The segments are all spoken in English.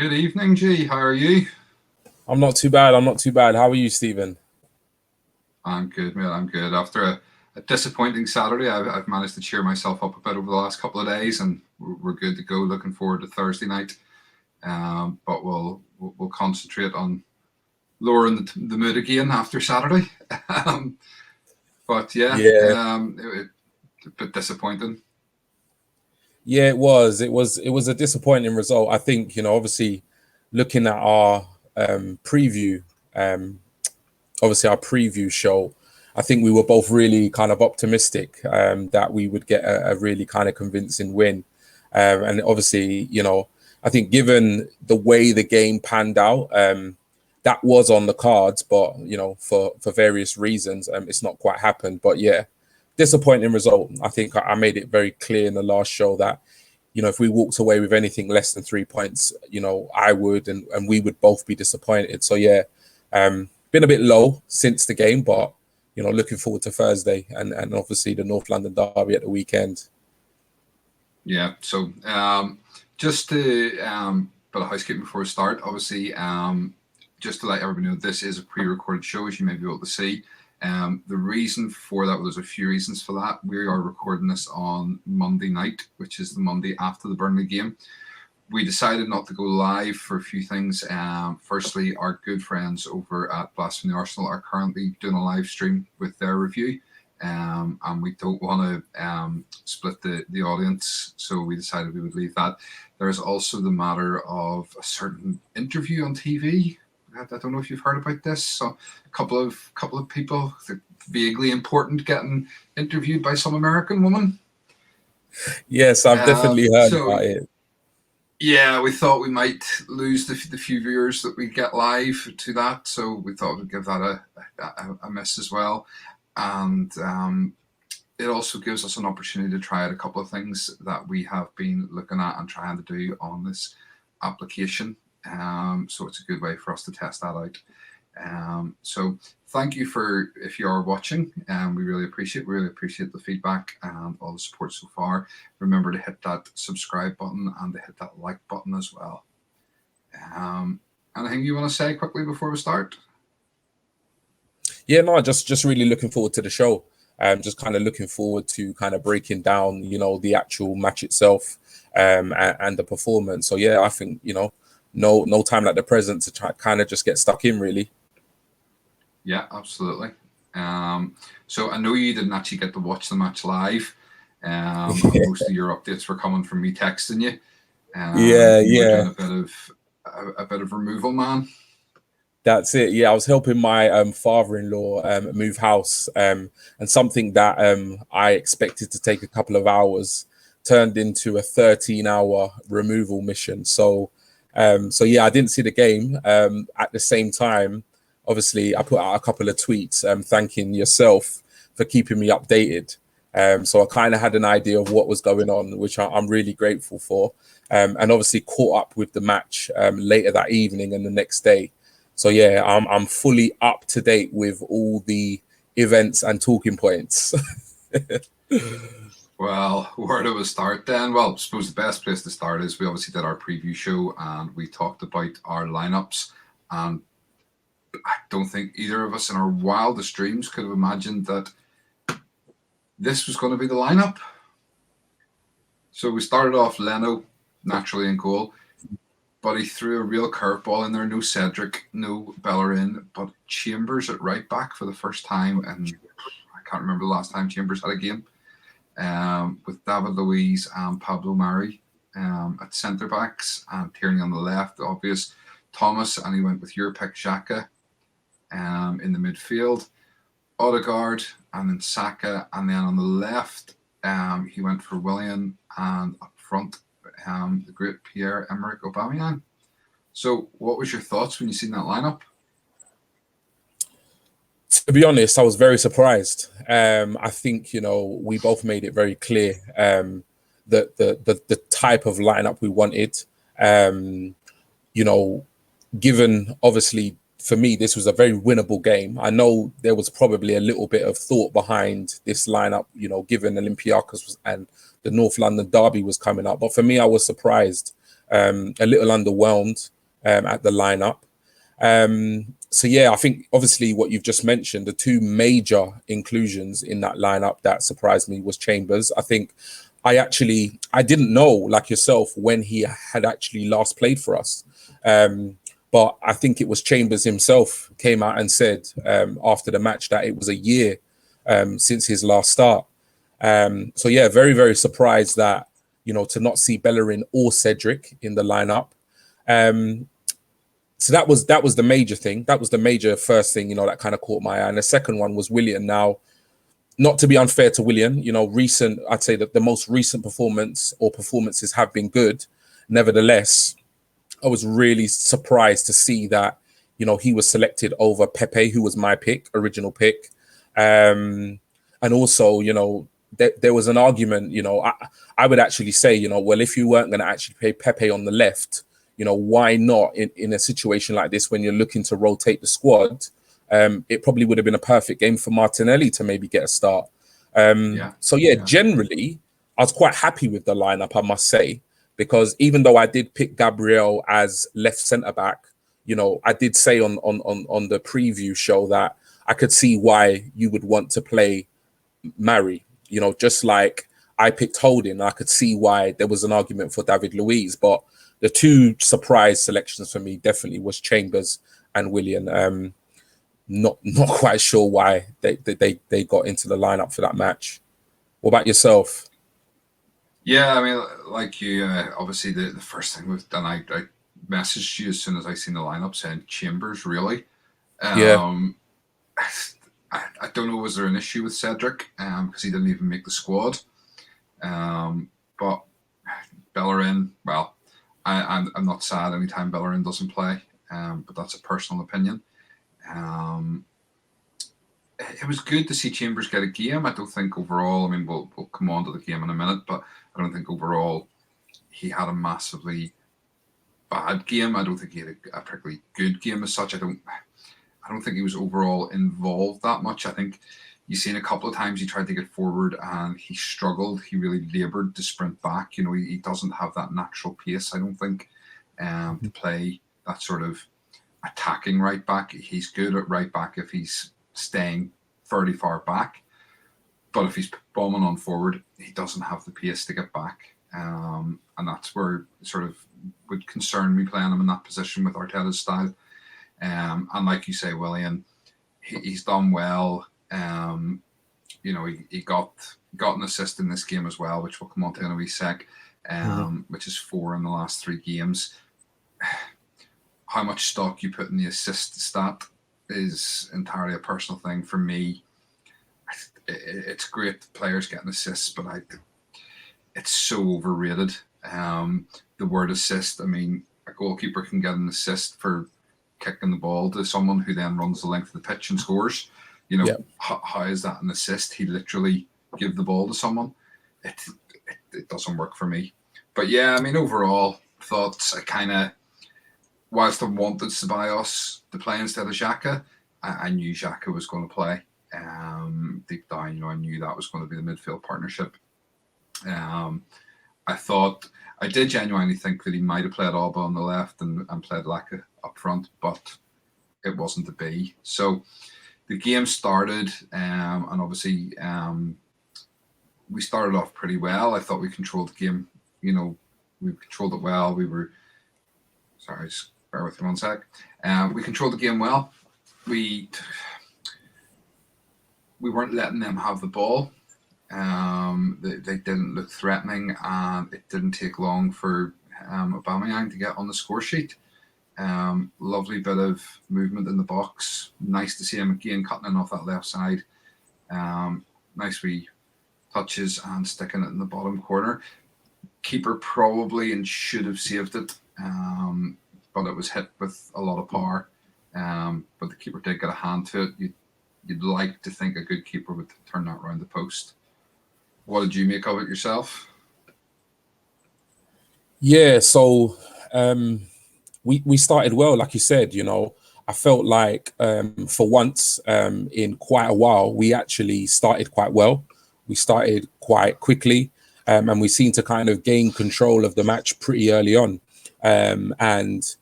Good evening, G. How are you? I'm not too bad. I'm not too bad. How are you, Stephen? I'm good, mate. I'm good. After a disappointing Saturday, I've managed to cheer myself up a bit over the last couple of days, and we're good to go. Looking forward to Thursday night. But we'll concentrate on lowering the mood again after Saturday. um, but yeah, Yeah, a bit disappointing. yeah, it was. It was a disappointing result. I think, obviously looking at our preview, um, obviously our preview show, I think we were both really kind of optimistic that we would get a really kind of convincing win. And obviously, I think given the way the game panned out, that was on the cards, but for various reasons, it's not quite happened. But yeah, disappointing result. I think I made it very clear in the last show that if we walked away with anything less than 3 points, I would and we would both be disappointed. So yeah, been a bit low since the game, but looking forward to Thursday and obviously the North London derby at the weekend. Yeah. So just to bit of housekeeping before we start. Obviously, just to let everybody know, this is a pre-recorded show, as you may be able to see. The reason for that, well, there's a few reasons for that. We are recording this on Monday night, which is the Monday after the Burnley game. We decided not to go live for a few things. Firstly, our good friends over at Blasphemy Arsenal are currently doing a live stream with their review. And we don't want to split the audience, so we decided we would leave that. There's also the matter of a certain interview on TV. I don't know if you've heard about this. So a couple of people, vaguely important, getting interviewed by some American woman. Yes, I've definitely heard So about it. yeah, we thought we might lose the few viewers that we get live to that, so we thought we'd give that a miss as well. And it also gives us an opportunity to try out a couple of things that we have been looking at and trying to do on this application. So it's a good way for us to test that out. So thank you if you are watching. We really appreciate the feedback and all the support so far. Remember to hit that subscribe button and to hit that like button as well. Anything you want to say quickly before we start? Yeah, no, just really looking forward to the show. Just kind of looking forward to kind of breaking down, the actual match itself, and the performance. So yeah, I think no time like the present to try kind of just get stuck in really. Yeah, absolutely. So I know you didn't actually get to watch the match live. Most of your updates were coming from me texting you. Yeah, You were yeah. doing a bit of removal, man. That's it. Yeah, I was helping my father-in-law move house, and something that I expected to take a couple of hours turned into a 13-hour removal mission. So yeah, I didn't see the game. At the same time, obviously, I put out a couple of tweets thanking yourself for keeping me updated. So I kind of had an idea of what was going on, which I'm really grateful for. And obviously caught up with the match later that evening and the next day. So yeah, I'm fully up to date with all the events and talking points. Well, where do we start then? Well, I suppose the best place to start is we obviously did our preview show and we talked about our lineups. And I don't think either of us in our wildest dreams could have imagined that this was going to be the lineup. So we started off Leno, naturally in goal, but he threw a real curveball in there. No Cedric, no Bellerin, but Chambers at right back for the first time. And I can't remember the last time Chambers had a game. With David Luiz and Pablo Mari at centre backs and Tierney on the left, the obvious Thomas, and he went with your pick Xhaka in the midfield, Odegaard, and then Saka, and then on the left he went for Willian, and up front the great Pierre-Emerick Aubameyang. So what was your thoughts when you seen that lineup? To be honest, I was very surprised. I think we both made it very clear that the type of lineup we wanted. Given obviously for me this was a very winnable game. I know there was probably a little bit of thought behind this lineup, given Olympiacos and the North London derby was coming up. But for me, I was surprised, a little underwhelmed. at the lineup. So yeah, I think obviously what you've just mentioned, the two major inclusions in that lineup that surprised me was Chambers. I think I didn't know, like yourself, when he had actually last played for us. But I think it was Chambers himself came out and said after the match that it was a year since his last start. So yeah, very, very surprised that, to not see Bellerin or Cedric in the lineup. So that was the major thing. That was the major first thing, that kind of caught my eye. And the second one was Willian. Now, not to be unfair to Willian, I'd say that the most recent performances have been good. Nevertheless, I was really surprised to see that, he was selected over Pepe, who was my original pick. And also, there was an argument, I would actually say, well, if you weren't going to actually play Pepe on the left, why not in a situation like this when you're looking to rotate the squad? It probably would have been a perfect game for Martinelli to maybe get a start. Generally, I was quite happy with the lineup, I must say, because even though I did pick Gabriel as left centre back, I did say on the preview show that I could see why you would want to play Mari. Just like I picked Holding, I could see why there was an argument for David Luiz, but the two surprise selections for me definitely was Chambers and Willian. Not quite sure why they got into the lineup for that match. What about yourself? Yeah, I mean, like you, obviously the first thing was, and I messaged you as soon as I seen the lineup saying Chambers, really. Yeah. I don't know, was there an issue with Cedric because he didn't even make the squad? But Bellerin, well, I'm not sad anytime Bellerin doesn't play, but that's a personal opinion. It was good to see Chambers get a game. I don't think overall, I mean, we'll come on to the game in a minute, but I don't think overall he had a massively bad game. I don't think he had a particularly good game as such. I don't think he was overall involved that much. I think you've seen a couple of times he tried to get forward and he struggled. He really laboured to sprint back. He doesn't have that natural pace, I don't think, to play that sort of attacking right back. He's good at right back if he's staying fairly far back. But if he's bombing on forward, he doesn't have the pace to get back. And that's where it sort of would concern me playing him in that position with Arteta's style. And like you say, Willian, he's done well. He got an assist in this game as well, which we'll come on to in a wee sec, which is 4 in the last 3 games. How much stock you put in the assist stat is entirely a personal thing. For me, it's great that players getting assists, but it's so overrated. The word assist, I mean, a goalkeeper can get an assist for kicking the ball to someone who then runs the length of the pitch and scores. How is that an assist? He literally give the ball to someone. It doesn't work for me. But yeah, I mean, overall thoughts, whilst I wanted Ceballos to play instead of Xhaka, I knew Xhaka was going to play. Deep down, I knew that was going to be the midfield partnership. I did genuinely think that he might have played Alba on the left and played Laka up front, but it wasn't to be. So the game started, and obviously we started off pretty well. I thought we controlled the game. We controlled it well. Sorry, just bear with me 1 sec. We controlled the game well. We weren't letting them have the ball. They didn't look threatening, and it didn't take long for Aubameyang to get on the score sheet. Lovely bit of movement in the box. Nice to see him again cutting in off that left side. Nice wee touches and sticking it in the bottom corner. Keeper probably and should have saved it, but it was hit with a lot of power. But the keeper did get a hand to it. You'd like to think a good keeper would turn that round the post. What did you make of it yourself? Yeah, so we started well, like you said. I felt like for once in quite a while, we actually started quite well. We started quite quickly, and we seemed to kind of gain control of the match pretty early on. And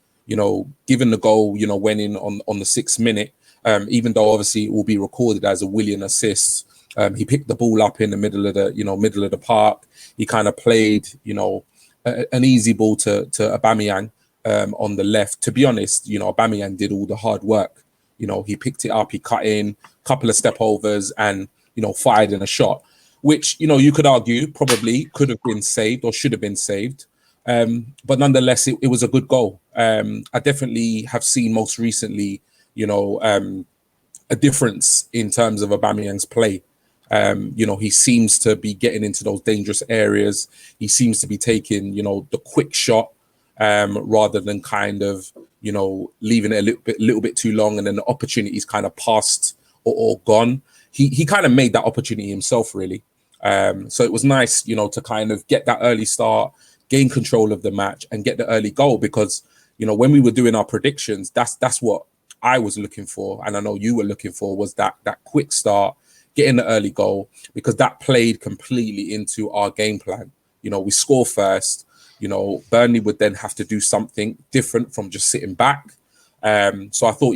given the goal, went in on the 6th minute, even though obviously it will be recorded as a Willian assist. He picked the ball up in the middle of the park. He kind of played, an easy ball to Aubameyang on the left. To be honest, Aubameyang did all the hard work. He picked it up, he cut in, couple of step overs, and fired in a shot, which you could argue probably could have been saved or should have been saved. But nonetheless, it was a good goal. I definitely have seen most recently, a difference in terms of Aubameyang's play. He seems to be getting into those dangerous areas. He seems to be taking, the quick shot rather than kind of, leaving it a little bit too long, and then the opportunity's kind of passed or gone. He kind of made that opportunity himself, really. So it was nice, to kind of get that early start, gain control of the match, and get the early goal, because when we were doing our predictions, that's what I was looking for, and I know you were looking for, was that quick start, getting the early goal, because that played completely into our game plan. We score first. Burnley would then have to do something different from just sitting back. So I thought,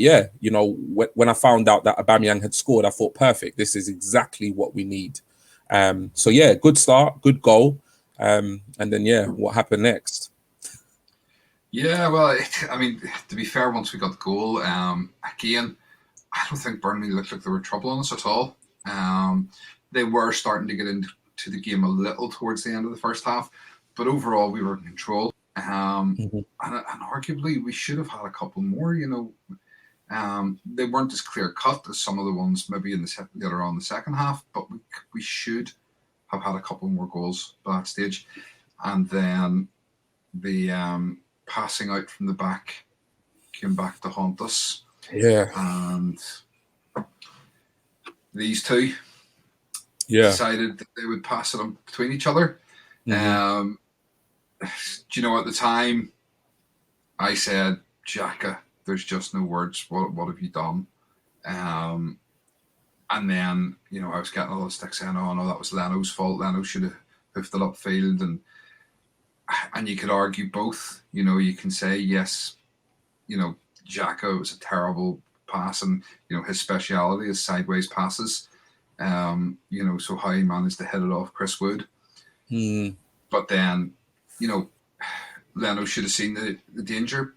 when I found out that Aubameyang had scored, I thought, perfect. This is exactly what we need. So good start, good goal. And then, what happened next? Yeah, well, to be fair, once we got the goal, again, I don't think Burnley looked like they were troubling us at all. They were starting to get into the game a little towards the end of the first half, but overall we were in control. And arguably we should have had a couple more. They weren't as clear cut as some of the ones maybe in the that are on the second half, but we should have had a couple more goals by that stage. And then the passing out from the back came back to haunt us. Yeah. And these two decided that they would pass it on between each other. Do you know, at the time I said, Xhaka, there's just no words. What have you done? And then, I was getting a lot of sticks saying, oh no, that was Leno's fault. Leno should have hoofed it upfield. And you could argue both. You can say, yes, Xhaka was a terrible pass, and his speciality is sideways passes. So how he managed to hit it off Chris Wood. But then, Leno should have seen the danger.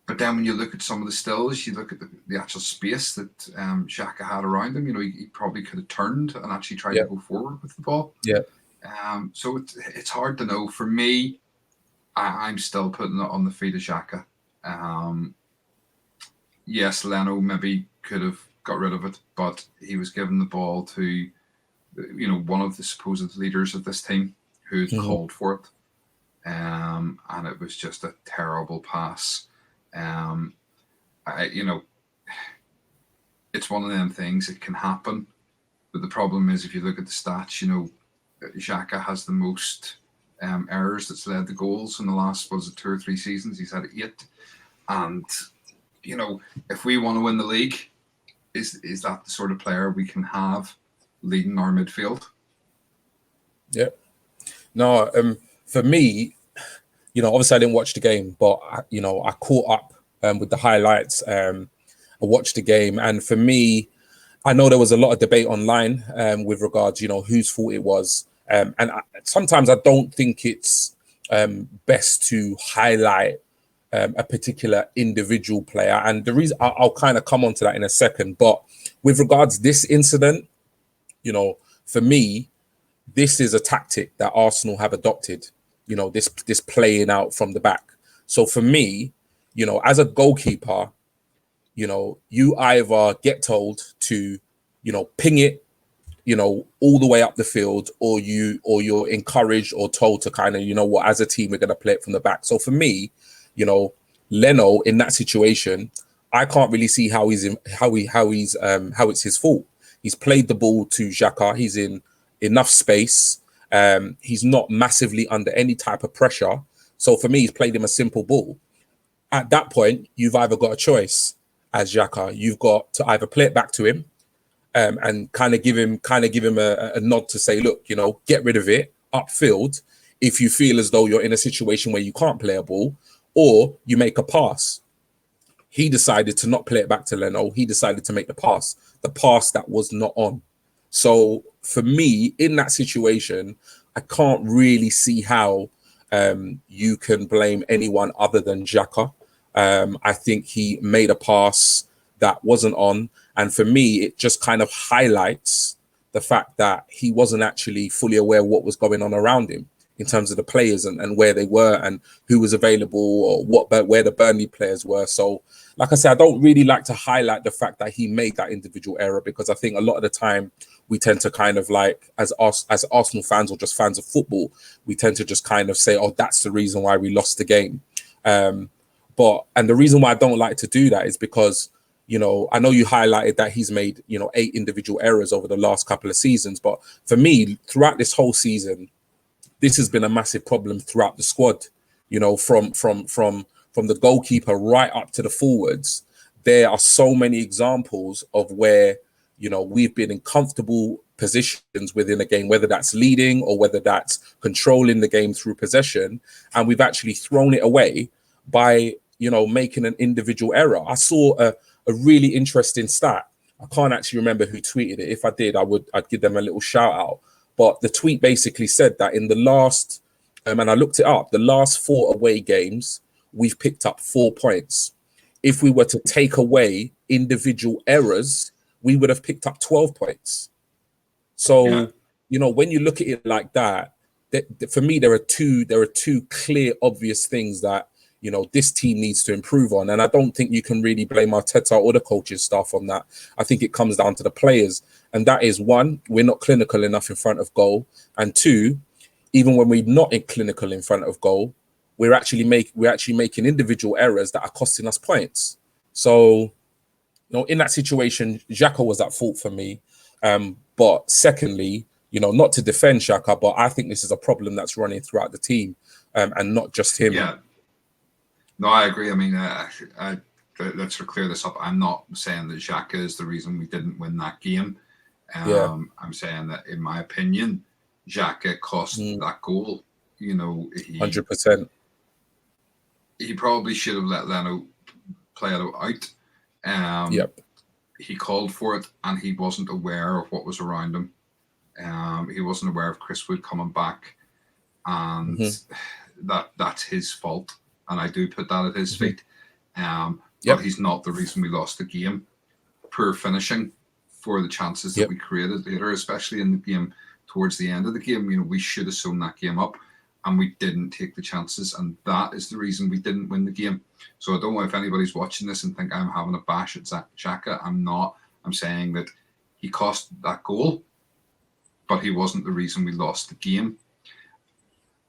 But then when you look at some of the stills, you look at the actual space that Xhaka had around him, he probably could have turned and actually tried to go forward with the ball. Yeah. So it's hard to know. For me, I'm still putting it on the feet of Xhaka. Yes, Leno maybe could have got rid of it, but he was given the ball to, one of the supposed leaders of this team who had called for it. And it was just a terrible pass. It's one of them things. It can happen. But the problem is, if you look at the stats, Xhaka has the most errors that's led to goals in the last, 2 or 3 seasons. He's had 8. And, if we want to win the league, is that the sort of player we can have leading our midfield? Yeah. No, for me, obviously I didn't watch the game, but I caught up with the highlights. I watched the game, and for me, I know there was a lot of debate online with regards, whose fault it was. Sometimes I don't think it's best to highlight a particular individual player. And the reason I'll kind of come on to that in a second. But with regards to this incident, for me, this is a tactic that Arsenal have adopted, this playing out from the back. So for me, as a goalkeeper, you either get told to, ping it, all the way up the field, or you're encouraged or told to kind of, as a team, we're going to play it from the back. So for me, Leno in that situation, I can't really see how it's his fault. He's played the ball to Xhaka. He's in enough space. He's not massively under any type of pressure. So for me, he's played him a simple ball. At that point, you've either got a choice as Xhaka. You've got to either play it back to him and kind of give him a nod to say, look, get rid of it upfield if you feel as though you're in a situation where you can't play a ball, or you make a pass. He decided to not play it back to Leno. He decided to make the pass that was not on. So for me, in that situation, I can't really see how you can blame anyone other than Xhaka. I think he made a pass that wasn't on. And for me, it just kind of highlights the fact that he wasn't actually fully aware of what was going on around him in terms of the players and where they were and who was available or where the Burnley players were. So, like I said, I don't really like to highlight the fact that he made that individual error, because I think a lot of the time we tend to kind of like, as Arsenal fans or just fans of football, we tend to just kind of say, oh, that's the reason why we lost the game. And the reason why I don't like to do that is because, you know, I know you highlighted that he's made, 8 individual errors over the last couple of seasons. But for me, throughout this whole season, this has been a massive problem throughout the squad, from the goalkeeper right up to the forwards. There are so many examples of where, we've been in comfortable positions within a game, whether that's leading or whether that's controlling the game through possession. And we've actually thrown it away by, making an individual error. I saw a really interesting stat. I can't actually remember who tweeted it. If I did, I'd give them a little shout out. But the tweet basically said that in the last, and I looked it up, the last 4 away games, we've picked up 4 points. If we were to take away individual errors, we would have picked up 12 points. So, when you look at it like that, for me, there are two clear, obvious things that, this team needs to improve on. And I don't think you can really blame Arteta or the coaching staff on that. I think it comes down to the players. And that is, 1, we're not clinical enough in front of goal. And 2, even when we're not clinical in front of goal, we're actually making individual errors that are costing us points. So, in that situation, Xhaka was at fault for me. But secondly, not to defend Xhaka, but I think this is a problem that's running throughout the team, and not just him. Yeah. No, I agree. I mean, let's clear this up. I'm not saying that Xhaka is the reason we didn't win that game. I'm saying that, in my opinion, Xhaka cost that goal. 100%. He probably should have let Leno play it out. He called for it, and he wasn't aware of what was around him. He wasn't aware of Chris Wood coming back, and that's his fault. And I do put that at his feet. But he's not the reason we lost the game. Poor finishing for the chances that we created later, especially in the game towards the end of the game. We should have sewn that game up, and we didn't take the chances. And that is the reason we didn't win the game. So I don't know if anybody's watching this and think I'm having a bash at Xhaka. I'm not. I'm saying that he cost that goal, but he wasn't the reason we lost the game.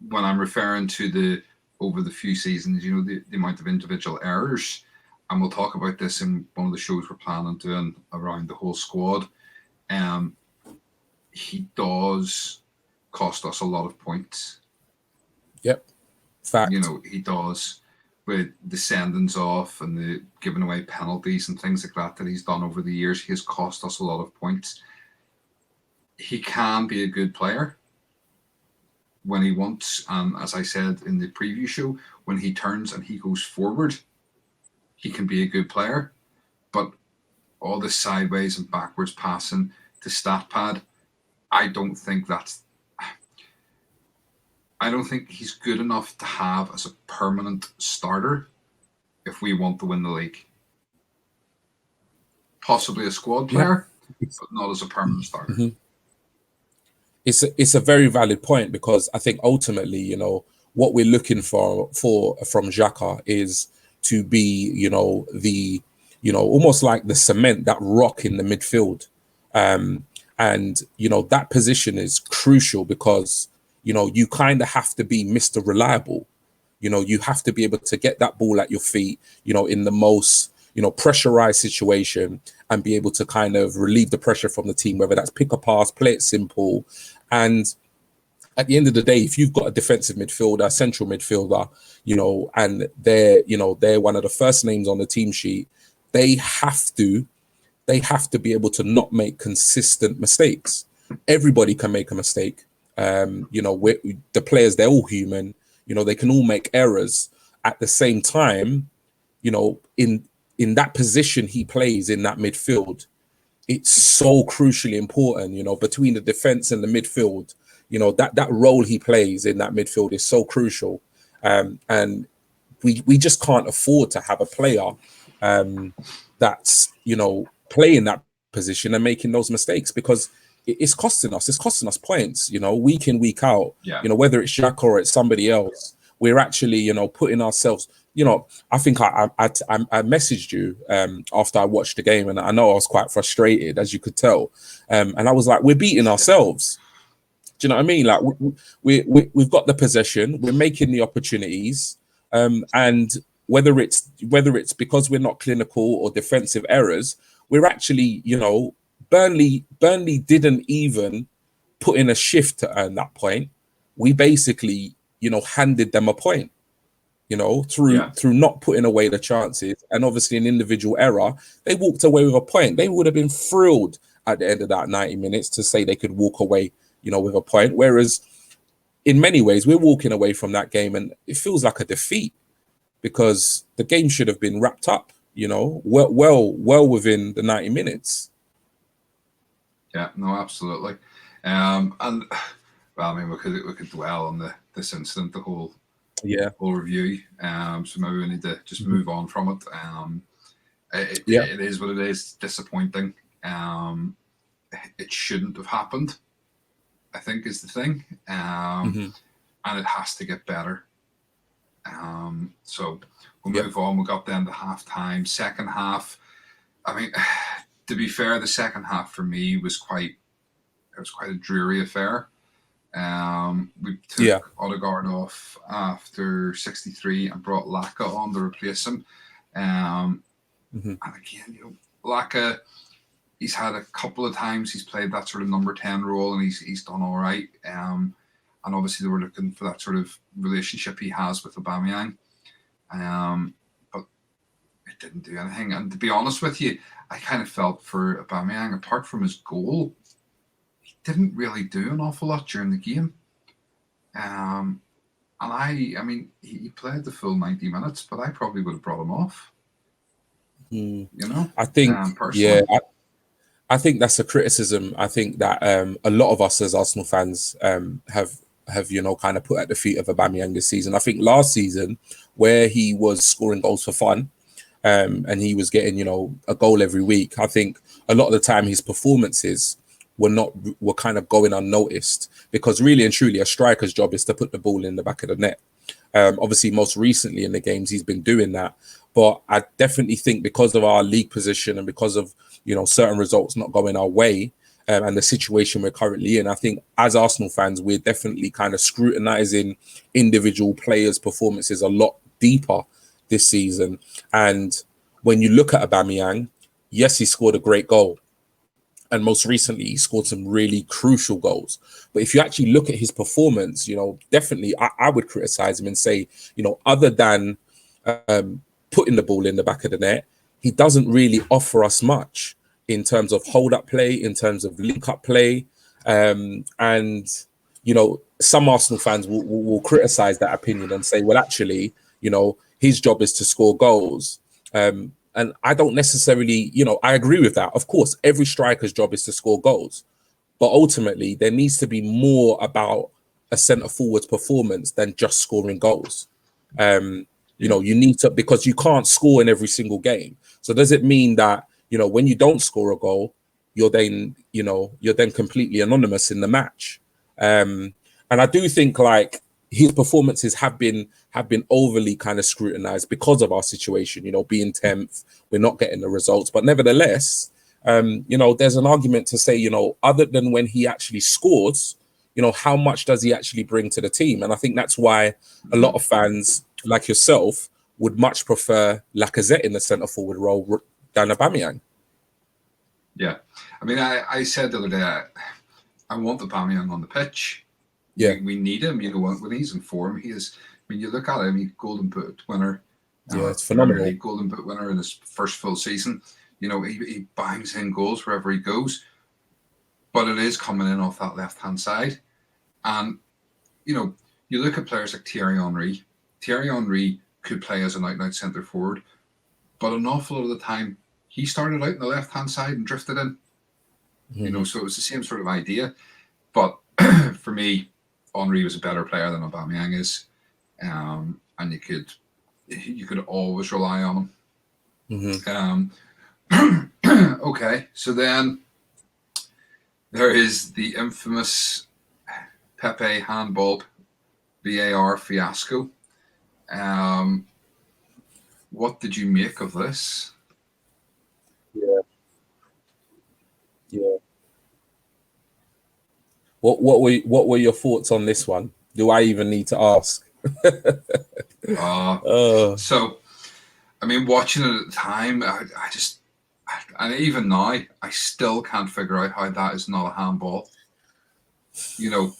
When I'm referring to over the few seasons, the amount of individual errors, and we'll talk about this in one of the shows we're planning on doing around the whole squad. He does cost us a lot of points. Yep. Fact. He does, with the sendings off and the giving away penalties and things like that he's done over the years. He has cost us a lot of points. He can be a good player when he wants, and as I said in the preview show, when he turns and he goes forward, he can be a good player. But all the sideways and backwards passing to stat pad, I don't think he's good enough to have as a permanent starter if we want to win the league. Possibly a squad player, but not as a permanent starter. It's a very valid point, because I think ultimately, what we're looking for from Xhaka is to be, almost like the cement, that rock in the midfield. And that position is crucial because, you kind of have to be Mr. Reliable. You have to be able to get that ball at your feet, in the most, pressurized situation, and be able to kind of relieve the pressure from the team, whether that's pick a pass, play it simple. And at the end of the day, if you've got a defensive midfielder, central midfielder, and they're one of the first names on the team sheet, they have to be able to not make consistent mistakes. Everybody can make a mistake. The players, they're all human. They can all make errors. at the same time, in that position he plays in that midfield, it's so crucially important, between the defense and the midfield. That role he plays in that midfield is so crucial. And we just can't afford to have a player that's playing that position and making those mistakes, because it's costing us. It's costing us points, week in, week out. Yeah. Whether it's Jack or it's somebody else, we're actually, putting ourselves. I think I messaged you after I watched the game, and I know I was quite frustrated, as you could tell. And I was like, we're beating ourselves. Do you know what I mean? Like we've got the possession, we're making the opportunities, and whether it's because we're not clinical or defensive errors, we're actually, Burnley didn't even put in a shift to earn that point. We basically, handed them a point, through not putting away the chances, and obviously an individual error. They walked away with a point. They would have been thrilled at the end of that 90 minutes to say they could walk away, with a point. Whereas in many ways, we're walking away from that game and it feels like a defeat, because the game should have been wrapped up, well within the 90 minutes. Yeah, no, absolutely. And well, I mean, we could dwell on this incident, the whole review. So maybe we need to just move on from it. It is what it is. Disappointing. It shouldn't have happened, I think, is the thing. And it has to get better. So we'll move on. We got then to half-time. Second half, I mean, to be fair, the second half for me was quite a dreary affair. We took Odegaard off after 63 and brought Laka on to replace him. And again, Laka, he's had a couple of times he's played that sort of number 10 role, and he's done all right. And obviously they were looking for that sort of relationship he has with Aubameyang. But it didn't do anything. And to be honest with you, I kind of felt for Aubameyang, apart from his goal, he didn't really do an awful lot during the game. And I mean, he played the full 90 minutes, but I probably would have brought him off. I think, personally. I think that's a criticism. I think that a lot of us as Arsenal fans have kind of put at the feet of Aubameyang this season. I think last season, where he was scoring goals for fun, and he was getting a goal every week, I think a lot of the time his performances were kind of going unnoticed, because really and truly a striker's job is to put the ball in the back of the net. Obviously, most recently in the games he's been doing that, but I definitely think because of our league position and because of certain results not going our way, and the situation we're currently in, I think as Arsenal fans, we're definitely kind of scrutinizing individual players' performances a lot deeper this season. And when you look at Aubameyang, yes, he scored a great goal, and most recently he scored some really crucial goals. But if you actually look at his performance, definitely I would criticize him and say, other than putting the ball in the back of the net, he doesn't really offer us much in terms of hold-up play, in terms of link-up play. And, some Arsenal fans will criticize that opinion and say, well, actually, his job is to score goals. And I don't necessarily, I agree with that. Of course, every striker's job is to score goals. But ultimately, there needs to be more about a centre-forward's performance than just scoring goals. You need to, because you can't score in every single game. So does it mean that, when you don't score a goal, you're then completely anonymous in the match? And I do think like his performances have been overly kind of scrutinized because of our situation, being 10th, we're not getting the results. But nevertheless, there's an argument to say, other than when he actually scores, how much does he actually bring to the team? And I think that's why a lot of fans like yourself would much prefer Lacazette in the centre forward role than Aubameyang. Yeah. I mean, I said the other day, I want Aubameyang on the pitch. Yeah. We need him, when he's in form. He is, you look at him, he's Golden Boot winner. Yeah, it's phenomenal. Golden Boot winner in his first full season. He bangs in goals wherever he goes. But it is coming in off that left-hand side. And, you look at players like Thierry Henry. Thierry Henry could play as an out-and-out centre forward, but an awful lot of the time he started out on the left-hand side and drifted in. You know, so it was the same sort of idea. But for me, Henry was a better player than Aubameyang is, and you could always rely on him. Okay, so then there is the infamous Pepe handball VAR fiasco. What did you make of this? Yeah. What were your thoughts on this one? Do I even need to ask? So, I mean, watching it at the time, and even now, I still can't figure out how that is not a handball. You know,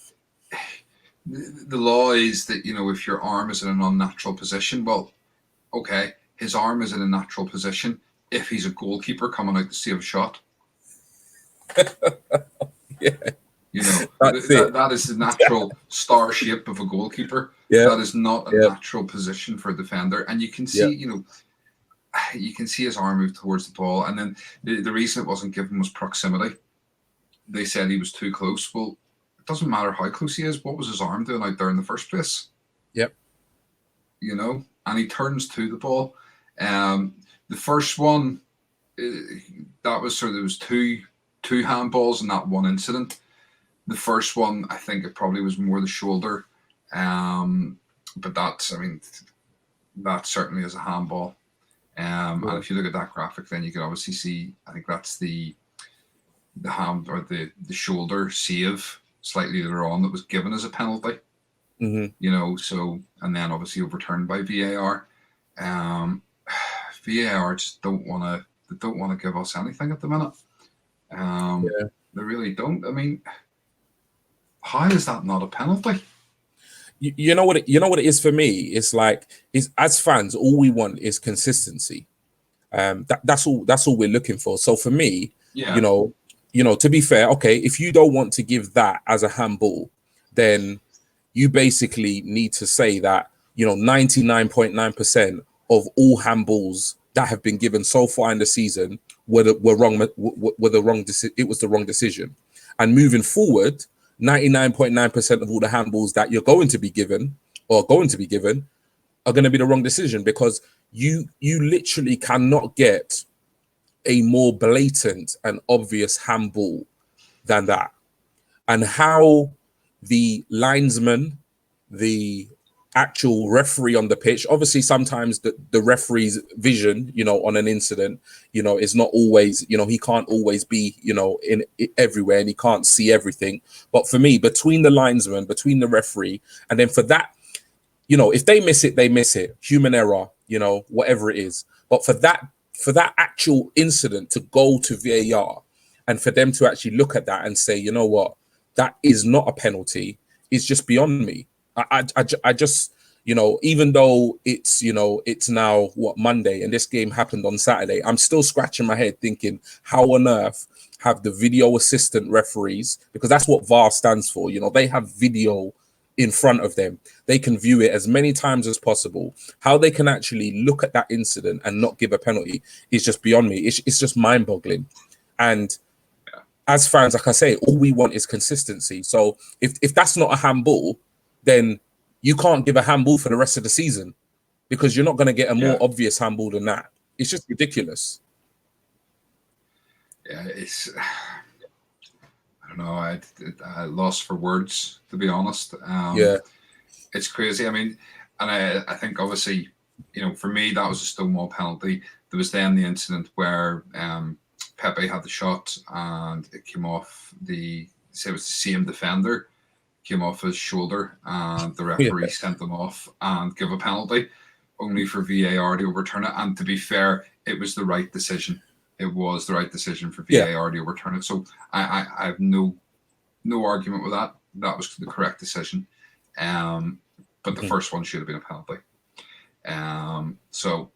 the law is that, you know, if your arm is in an unnatural position, well, okay, his arm is in a natural position if he's a goalkeeper coming out to save a shot. Yeah. You know, that is the natural star shape of a goalkeeper. Yeah. That is not a natural position for a defender. And you can see, you know, you can see his arm move towards the ball. And then the reason it wasn't given was proximity. They said he was too close. Well, it doesn't matter how close he is. What was his arm doing out there in the first place? Yep. You know, and he turns to the ball. The first one, that was there was two handballs in that one incident. The first one, I think it probably was more the shoulder. But that's, I mean, that certainly is a handball. And if you look at that graphic, then you can obviously see, I think that's the hand or the shoulder save slightly later on that was given as a penalty. You know, so, and then obviously overturned by VAR. VAR just don't want to give us anything at the minute. They really don't. I mean, how is that not a penalty? You know what it is for me. It's like, as fans, all we want is consistency. That's all we're looking for. So for me, you know, to be fair, okay, if you don't want to give that as a handball, then you basically need to say that, you know, 99.9% of all handballs that have been given so far in the season were wrong. It was the wrong decision. And moving forward, 99.9% of all the handballs that you're going to be given are going to be the wrong decision, because you literally cannot get a more blatant and obvious handball than that. And how the linesman, the actual referee on the pitch, obviously sometimes the referee's vision, you know, on an incident, you know, is not always, you know, he can't always be, you know, in everywhere, and he can't see everything. But for me, between the linesman, between the referee, and then for that, you know, if they miss it, they miss it. Human error, you know, whatever it is. But for that actual incident to go to VAR and for them to actually look at that and say, you know what, that is not a penalty, is just beyond me. I just, you know, even though it's, you know, it's now Monday and this game happened on Saturday, I'm still scratching my head thinking, how on earth have the video assistant referees, because that's what VAR stands for, you know, they have video in front of them, they can view it as many times as possible. How they can actually look at that incident and not give a penalty is just beyond me. It's just mind-boggling. And as fans, like I say, all we want is consistency. So if that's not a handball, then you can't give a handball for the rest of the season, because you're not going to get a more obvious handball than that. It's just ridiculous. Yeah, it's, I don't know, I lost for words, to be honest. It's crazy. I mean, and I think obviously, you know, for me, that was a Stonewall penalty. There was then the incident where Pepe had the shot and it came off it was the same defender, came off his shoulder, and the referee sent them off and give a penalty, only for VAR to overturn it. And to be fair, it was the right decision. It was the right decision for VAR to overturn it. So I have no argument with that. That was the correct decision. But the first one should have been a penalty. So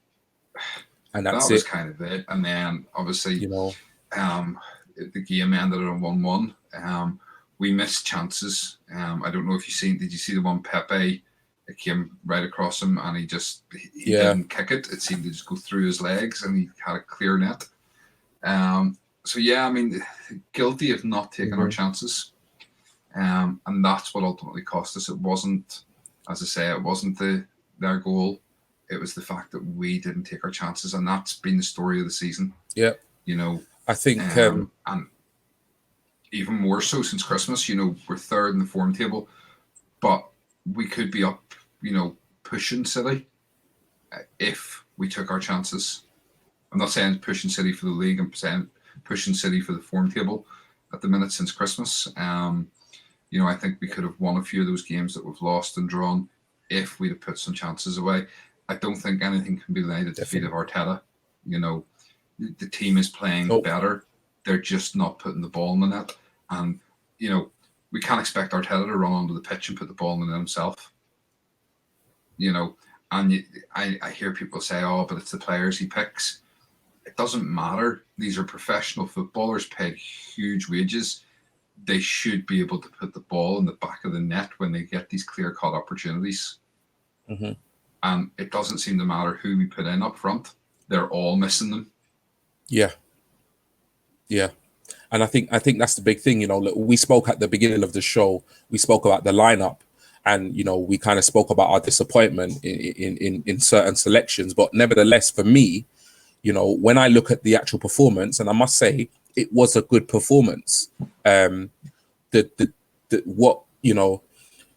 and that was kind of it. And then obviously, you know, the game ended on 1-1. We missed chances. I don't know if did you see the one Pepe it came right across him, and he Yeah. didn't kick it. It seemed to just go through his legs, and he had a clear net. So yeah, I mean, guilty of not taking our chances, and that's what ultimately cost us. It wasn't, as I say, it wasn't their goal. It was the fact that we didn't take our chances, and that's been the story of the season. Yeah. You know, I think and even more so since Christmas. You know, we're third in the form table, but we could be up, you know, pushing City if we took our chances. I'm not saying pushing City for the league. I'm saying pushing City for the form table at the minute since Christmas. You know, I think we could have won a few of those games that we've lost and drawn if we'd have put some chances away. I don't think anything can be laid at the feet of Arteta. You know, the team is playing better. They're just not putting the ball in the net. And, you know, we can't expect Arteta to run onto the pitch and put the ball in the net himself. You know, and I hear people say, oh, but it's the players he picks. It doesn't matter. These are professional footballers paid huge wages. They should be able to put the ball in the back of the net when they get these clear-cut opportunities. Mm-hmm. And it doesn't seem to matter who we put in up front. They're all missing them. Yeah. Yeah. And I think that's the big thing. You know, look, we spoke at the beginning of the show. We spoke about the lineup, and you know, we kind of spoke about our disappointment in certain selections. But nevertheless, for me, you know, when I look at the actual performance, and I must say, it was a good performance. What you know,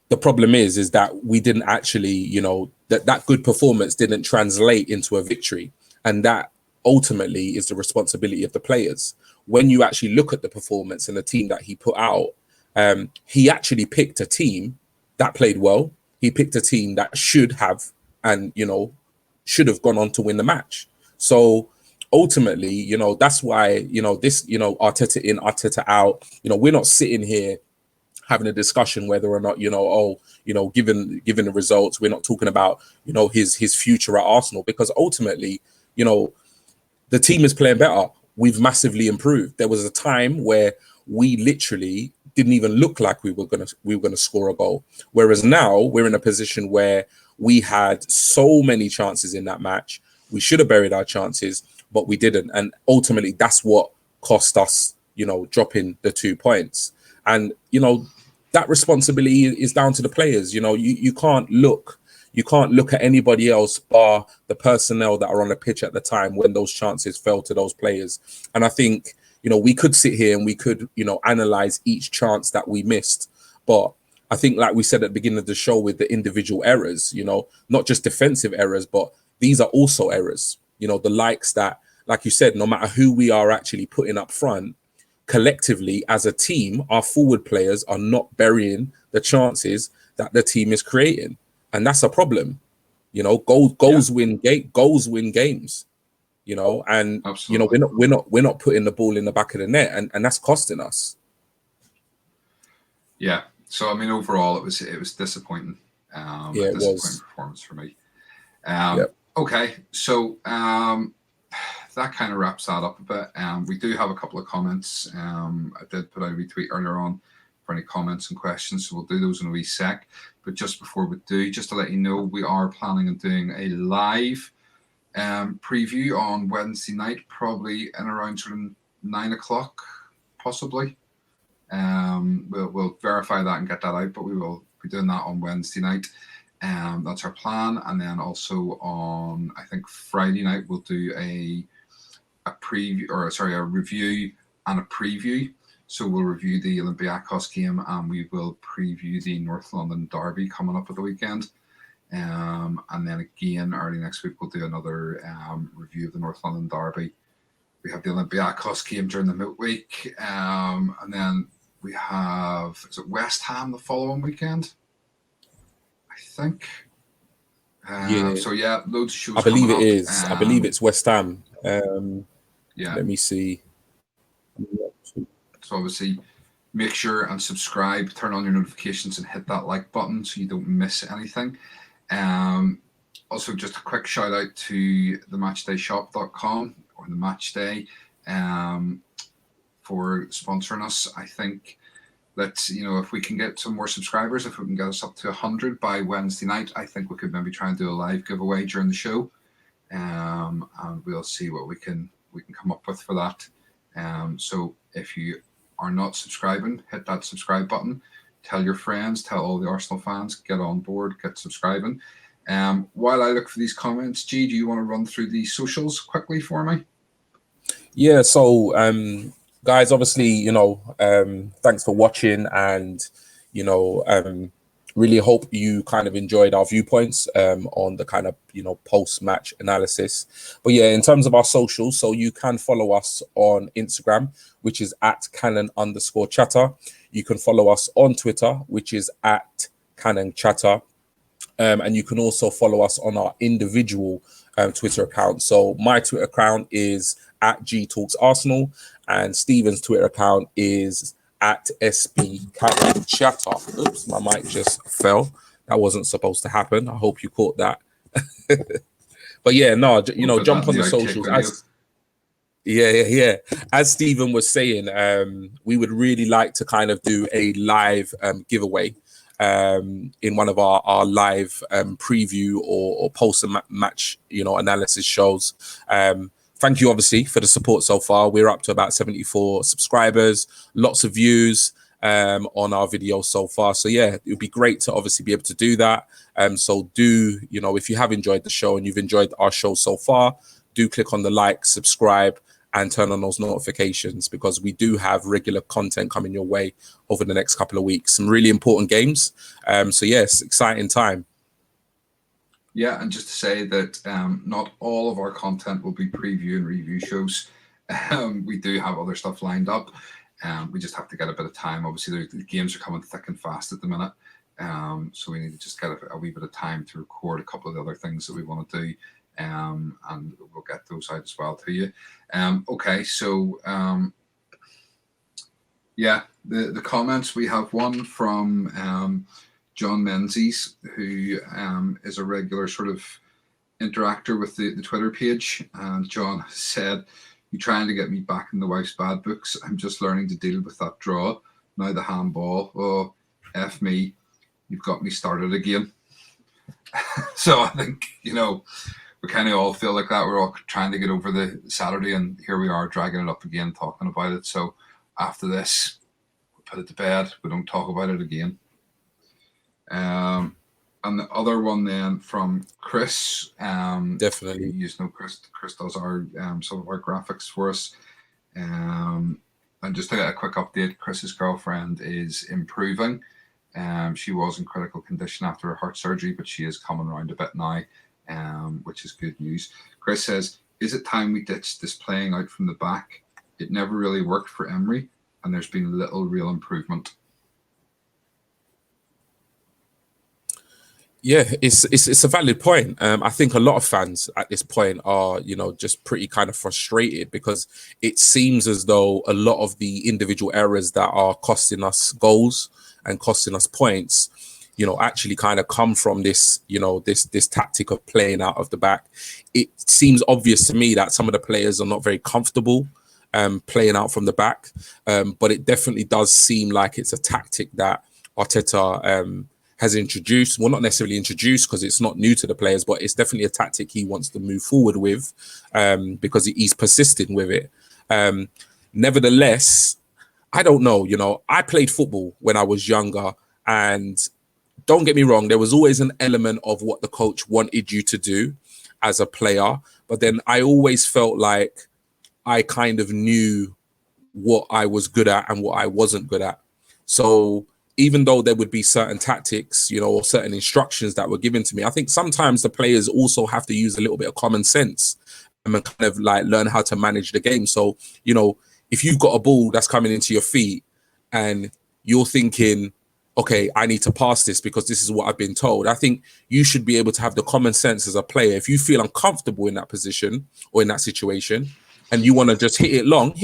the problem is that we didn't actually, you know, that good performance didn't translate into a victory, and that ultimately is the responsibility of the players. When you actually look at the performance and the team that he put out, he actually picked a team that played well. He picked a team that should have, and you know, should have gone on to win the match. So ultimately, you know, that's why, you know, this, you know, Arteta in, Arteta out, you know, we're not sitting here having a discussion whether or not, you know, oh, you know, given the results, we're not talking about, you know, his future at Arsenal, because ultimately, you know, the team is playing better. We've massively improved. There was a time where we literally didn't even look like we were gonna score a goal, whereas now we're in a position where we had so many chances in that match. We should have buried our chances, but we didn't, and ultimately that's what cost us, you know, dropping the 2 points. And you know, that responsibility is down to the players. You know, you can't look at anybody else bar the personnel that are on the pitch at the time when those chances fell to those players. And I think, you know, we could sit here and we could, you know, analyze each chance that we missed. But I think, like we said at the beginning of the show, with the individual errors, you know, not just defensive errors, but these are also errors. You know, the likes that, like you said, no matter who we are actually putting up front, collectively as a team, our forward players are not burying the chances that the team is creating. And that's a problem. You know, goals win games. You know, and Absolutely. you know, we're not putting the ball in the back of the net, and that's costing us. Yeah. So I mean, overall, it was disappointing. Yeah, A it disappointing was. performance for me. Yep. Okay, so that kind of wraps that up a bit. We do have a couple of comments. I did put out a retweet earlier on for any comments and questions, so we'll do those in a wee sec. But just before we do, just to let you know, we are planning on doing a live preview on Wednesday night, probably in around sort of 9 o'clock, possibly. We'll verify that and get that out, but we will be doing that on Wednesday night. That's our plan. And then also on, I think, Friday night, we'll do a preview, or sorry, a review and a preview. So we'll review the Olympiacos game, and we will preview the North London derby coming up at the weekend. And then again, early next week, we'll do another review of the North London derby. We have the Olympiacos game during the midweek. And then we have, is it West Ham the following weekend? I think. Yeah. So yeah, loads of shows. I believe coming it up. is. I believe it's West Ham. Yeah. Let me see. So obviously, make sure and subscribe, turn on your notifications, and hit that like button so you don't miss anything. Also, just a quick shout out to the matchdayshop.com or the Matchday for sponsoring us. I think let's, if we can get some more subscribers, if we can get us up to 100 by Wednesday night, I think we could maybe try and do a live giveaway during the show. And we'll see what we can come up with for that. So if you are not subscribing, hit that subscribe button. Tell your friends, tell all the Arsenal fans, get on board, get subscribing. While I look for these comments, G, do you want to run through the socials quickly for me? Yeah, so guys, obviously, thanks for watching, and really hope you kind of enjoyed our viewpoints on the kind of post-match analysis. But yeah, in terms of our socials, so you can follow us on Instagram, which is at @canon_chatter. You can follow us on Twitter, which is at @canonchatter. And you can also follow us on our individual Twitter account. So my Twitter account is @GTalksArsenal, and Stephen's Twitter account is @SBCanonchatter. Oops, my mic just fell. That wasn't supposed to happen. I hope you caught that. But yeah, no, jump on the socials. Yeah. As Stephen was saying, we would really like to kind of do a live giveaway in one of our live preview or post-match analysis shows. Thank you, obviously, for the support so far. We're up to about 74 subscribers, lots of views on our videos so far. So yeah, it would be great to obviously be able to do that. So do, if you have enjoyed the show and you've enjoyed our show so far, do click on the like, subscribe, and turn on those notifications, because we do have regular content coming your way over the next couple of weeks. Some really important games. So yes, exciting time. Yeah, and just to say that not all of our content will be preview and review shows. We do have other stuff lined up. We just have to get a bit of time. Obviously, the games are coming thick and fast at the minute. So we need to just get a wee bit of time to record a couple of the other things that we want to do. And we'll get those out as well to you. Okay, so yeah, the comments, we have one from John Menzies, who is a regular sort of interactor with the Twitter page. And John said, "You trying to get me back in the wife's bad books? I'm just learning to deal with that draw. Now the handball. Oh, F me. You've got me started again." So I think, we kind of all feel like that. We're all trying to get over the Saturday, and here we are dragging it up again, talking about it. So after this, we put it to bed. We don't talk about it again. And the other one then from Chris. Definitely. Chris does our some of our graphics for us. And just to get a quick update, Chris's girlfriend is improving. She was in critical condition after her heart surgery, but she is coming around a bit now. Which is good news. Chris says, "Is it time we ditched this playing out from the back? It never really worked for Emery, and there's been little real improvement." Yeah, it's a valid point. I think a lot of fans at this point are, just pretty kind of frustrated, because it seems as though a lot of the individual errors that are costing us goals and costing us points, actually kind of come from this, this tactic of playing out of the back. It seems obvious to me that some of the players are not very comfortable playing out from the back, but it definitely does seem like it's a tactic that Arteta has introduced. Well, not necessarily introduced, because it's not new to the players, but it's definitely a tactic he wants to move forward with, because he's persisting with it. Nevertheless, I don't know. I played football when I was younger, and don't get me wrong, there was always an element of what the coach wanted you to do as a player. But then I always felt like I kind of knew what I was good at and what I wasn't good at. So even though there would be certain tactics, or certain instructions that were given to me, I think sometimes the players also have to use a little bit of common sense and kind of like learn how to manage the game. So, if you've got a ball that's coming into your feet and you're thinking, okay, I need to pass this because this is what I've been told, I think you should be able to have the common sense as a player. If you feel uncomfortable in that position or in that situation and you want to just hit it long,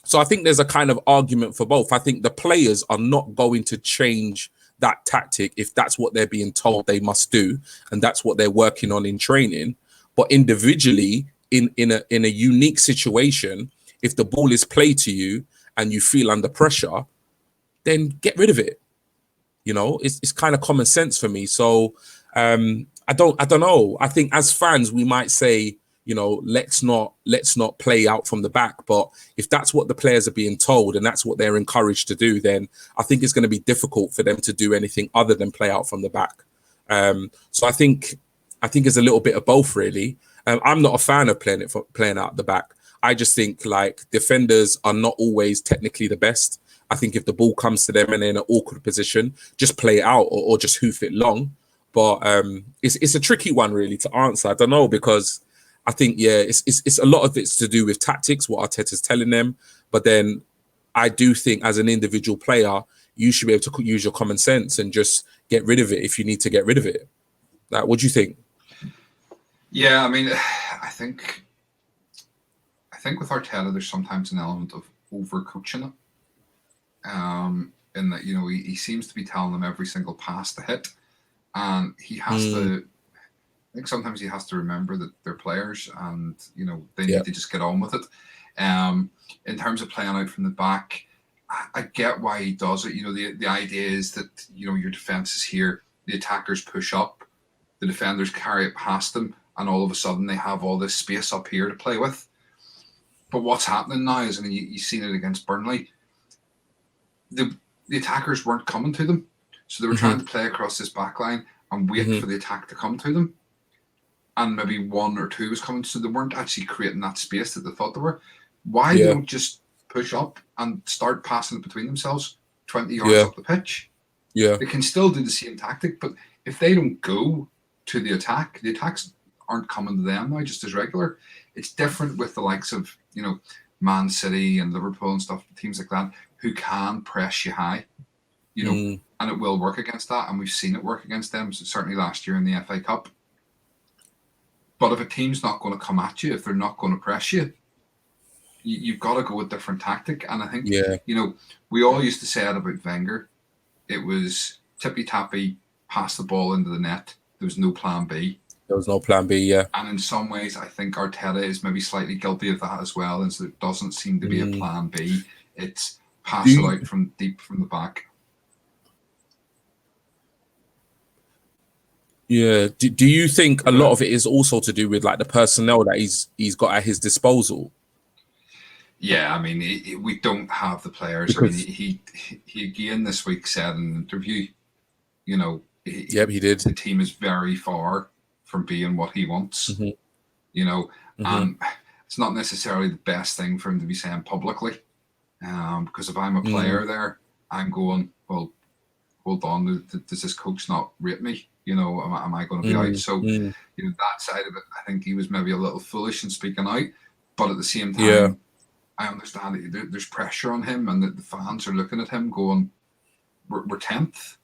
So I think there's a kind of argument for both. I think the players are not going to change that tactic if that's what they're being told they must do, and that's what they're working on in training. But individually, in a unique situation, if the ball is played to you and you feel under pressure, then get rid of it. You know, it's kind of common sense for me. So I don't know. I think as fans we might say, you know, let's not play out from the back. But if that's what the players are being told and that's what they're encouraged to do, then I think it's going to be difficult for them to do anything other than play out from the back. So I think it's a little bit of both, really. I'm not a fan of playing out the back. I just think like defenders are not always technically the best. I think if the ball comes to them and they're in an awkward position, just play it out or just hoof it long. But it's a tricky one really to answer. I don't know, because I think it's a lot of it's to do with tactics, what Arteta's telling them. But then I do think as an individual player, you should be able to use your common sense and just get rid of it if you need to get rid of it. Like, what do you think? Yeah, I mean, I think with Arteta, there's sometimes an element of overcoaching it. In that, you know, he seems to be telling them every single pass to hit, and he has to. I think sometimes he has to remember that they're players, and you know they need to just get on with it. In terms of playing out from the back, I get why he does it. You know, the idea is that, you know, your defense is here, the attackers push up, the defenders carry it past them, and all of a sudden they have all this space up here to play with. But what's happening now is, and you've seen it against Burnley, the attackers weren't coming to them. So they were trying to play across this back line and wait for the attack to come to them. And maybe one or two was coming, so they weren't actually creating that space that they thought they were. Why they don't just push up and start passing it between themselves 20 yards up the pitch? Yeah. They can still do the same tactic, but if they don't go to the attacks aren't coming to them now just as regular. It's different with the likes of, you know, Man City and Liverpool and stuff, teams like that, who can press you high, you know, and it will work against that. And we've seen it work against them, certainly last year in the FA Cup. But if a team's not going to come at you, if they're not going to press you, you've got to go with different tactic. And I think, you know, we all used to say it about Wenger. It was tippy-tappy, pass the ball into the net. There was no plan B. There was no plan B, yeah. And in some ways, I think Arteta is maybe slightly guilty of that as well, as there doesn't seem to be a plan B. It's pass it out from deep from the back. Yeah. Do you think a lot of it is also to do with like the personnel that he's got at his disposal? Yeah, I mean, we don't have the players. I mean, he again this week said in an interview, you know, he did. The team is very far from being what he wants, you know, and it's not necessarily the best thing for him to be saying publicly, because if I'm a player there, I'm going, well, hold on, does this coach not rate me? You know, am I going to be out? So, you know, that side of it, I think he was maybe a little foolish in speaking out, but at the same time, I understand that there's pressure on him, and that the fans are looking at him going, we're 10th.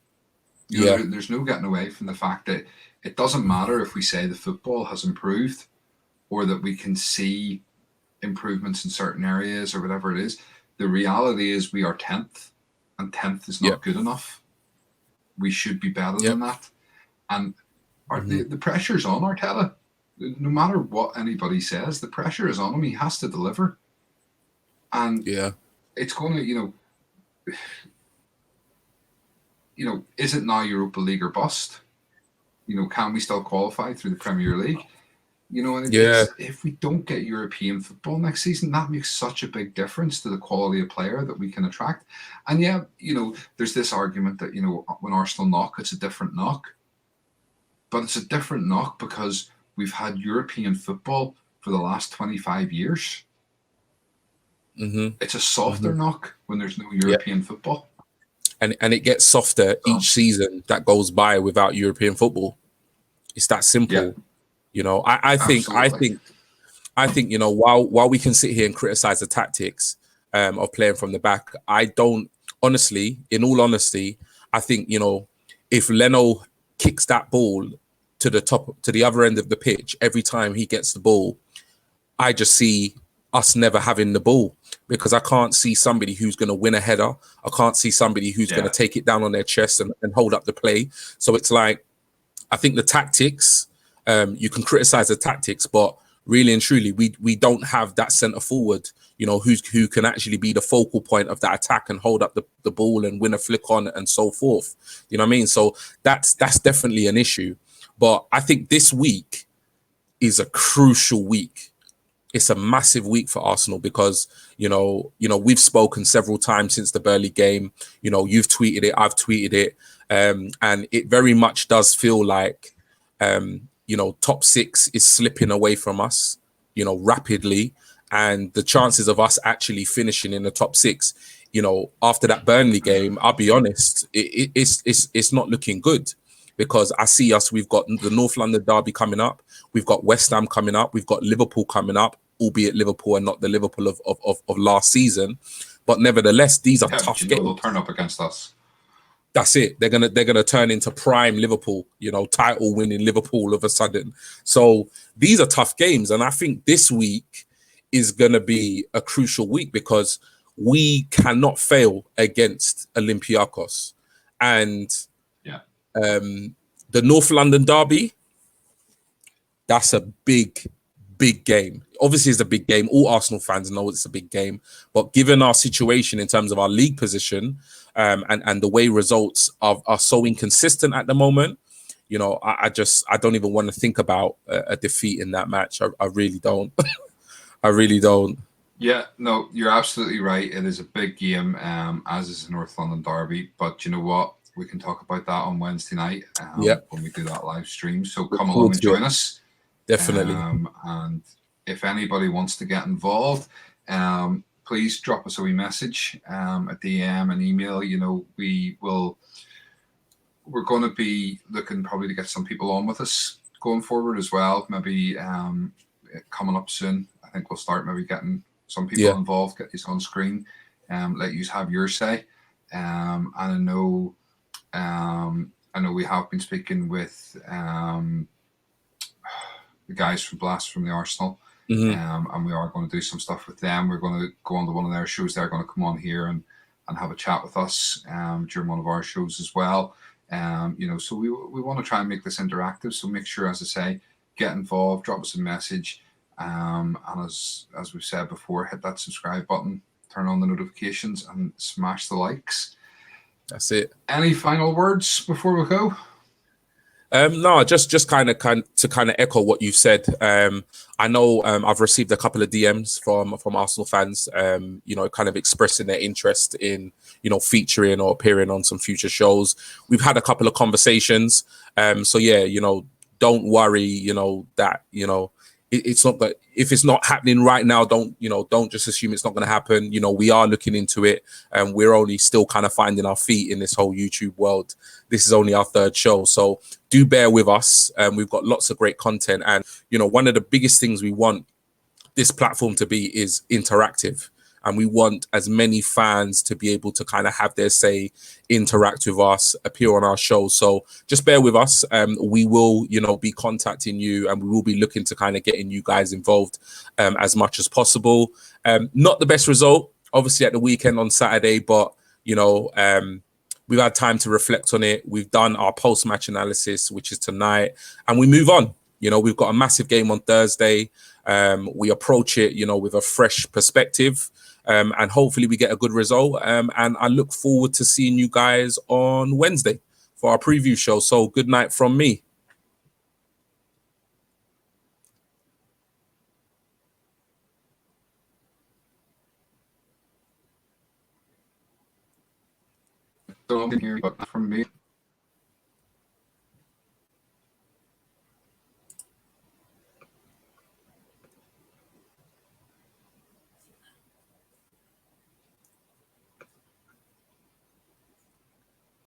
You know, there's no getting away from the fact that it doesn't matter if we say the football has improved or that we can see improvements in certain areas or whatever it is. The reality is we are 10th, and 10th is not good enough. We should be better than that. And the pressure's on Arteta. No matter what anybody says, the pressure is on him. He has to deliver. And it's going to, you know, is it now Europa League or bust? You know, can we still qualify through the Premier League? You know, and if we don't get European football next season, that makes such a big difference to the quality of player that we can attract. And you know, there's this argument that, you know, when Arsenal knock, it's a different knock. But it's a different knock because we've had European football for the last 25 years. It's a softer knock when there's no European football. And it gets softer each season that goes by without European football. It's that simple. You know, I think, you know, while we can sit here and criticize the tactics of playing from the back, I don't honestly, in all honesty, I think, you know, if Leno kicks that ball to the other end of the pitch every time he gets the ball, I just see us never having the ball, because I can't see somebody who's going to win a header. I can't see somebody who's going to take it down on their chest and hold up the play. So it's like, I think the tactics, you can criticize the tactics, but really and truly, we don't have that centre forward who can actually be the focal point of that attack and hold up the ball and win a flick on and so forth. You know what I mean? So that's definitely an issue. But I think this week is a crucial week. It's a massive week for Arsenal because we've spoken several times since the Burnley game. You've tweeted it, I've tweeted it, and it very much does feel like top six is slipping away from us, rapidly, and the chances of us actually finishing in the top six, after that Burnley game, I'll be honest, it's not looking good. Because I see us, we've got the North London derby coming up, we've got West Ham coming up, we've got Liverpool coming up, albeit Liverpool and not the Liverpool of last season, but nevertheless, these are tough games. They'll turn up against us. That's it. They're gonna turn into prime Liverpool, title winning Liverpool all of a sudden. So these are tough games, and I think this week is gonna be a crucial week because we cannot fail against Olympiacos, and the North London derby, that's a big game. Obviously, it's a big game. All Arsenal fans know it's a big game. But given our situation in terms of our league position and the way results are so inconsistent at the moment, I don't even want to think about a defeat in that match. I really don't. I really don't. Yeah, no, you're absolutely right. It is a big game, as is the North London derby. But you know what? We can talk about that on Wednesday night when we do that live stream. So come along and join us. Definitely. And if anybody wants to get involved, please drop us a wee message, a DM, an email. We're going to be looking probably to get some people on with us going forward as well. Maybe coming up soon. I think we'll start maybe getting some people involved, get these on screen, let you have your say. And I know we have been speaking with the guys from Blast from the Arsenal, and we are going to do some stuff with them. We're going to go on to one of their shows. They're going to come on here and have a chat with us during one of our shows as well. So we want to try and make this interactive. So make sure, as I say, get involved, drop us a message, and as we've said before, hit that subscribe button, turn on the notifications, and smash the likes. That's it. Any final words before we go? No, just kind of echo what you've said. I know I've received a couple of DMs from Arsenal fans, kind of expressing their interest in, featuring or appearing on some future shows. We've had a couple of conversations. So yeah, don't worry, that, it's not that if it's not happening right now, don't just assume it's not going to happen. We are looking into it, and we're only still kind of finding our feet in this whole YouTube world. This is only our third show, so do bear with us. We've got lots of great content, and one of the biggest things we want this platform to be is interactive. And we want as many fans to be able to kind of have their say, interact with us, appear on our show. So just bear with us. We will, be contacting you, and we will be looking to kind of getting you guys involved as much as possible. Not the best result, obviously, at the weekend on Saturday, but, we've had time to reflect on it. We've done our post-match analysis, which is tonight, and we move on. We've got a massive game on Thursday. We approach it, with a fresh perspective. And hopefully we get a good result. And I look forward to seeing you guys on Wednesday for our preview show. So good night from me. Don't hear but from me.